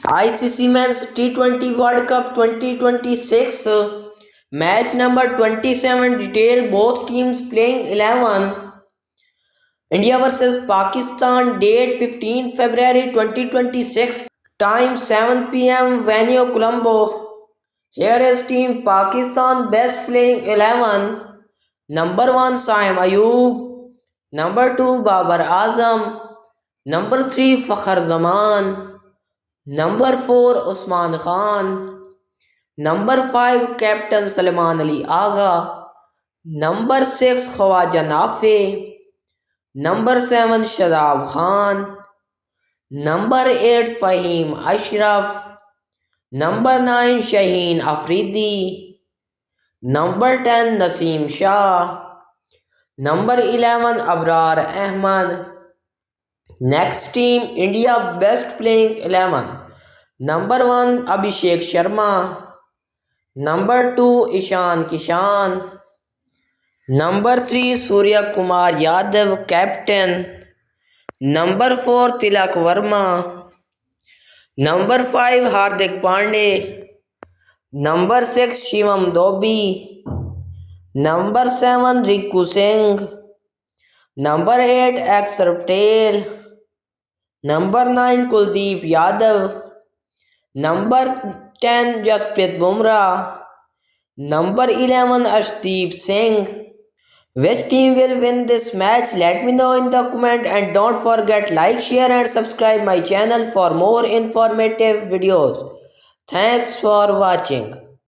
ICC Men's T20 World Cup 2026 match number 27 detail both teams playing 11. India vs Pakistan, date 15 February 2026, time 7 p.m. venue Colombo. Here is team Pakistan best playing 11. Number 1 Saim Ayub, number 2 Babar Azam, number 3 Fakhar Zaman, number 4 Usman Khan, number 5 Captain Salman Ali Agha, number 6 Khawaja Nafi, number 7 Shadab Khan, number 8 Fahim Ashraf, number 9 Shaheen Afridi, number 10 Naseem Shah, number 11 Abrar Ahmad. Next team India best playing 11. Number 1 Abhishek Sharma, number 2 Ishan Kishan, number 3 Surya Kumar Yadav captain, number 4 Tilak Verma, number 5 Hardik Pandey, number 6 Shivam Dobi, number 7 Riku Singh, number 8 Axar Patel, number 9 Kuldeep Yadav, number 10 Jasprit Bumrah, number 11 Arshdeep Singh. Which team will win this match? Let me know in the comment, and don't forget like, share and subscribe my channel for more informative videos. Thanks for watching.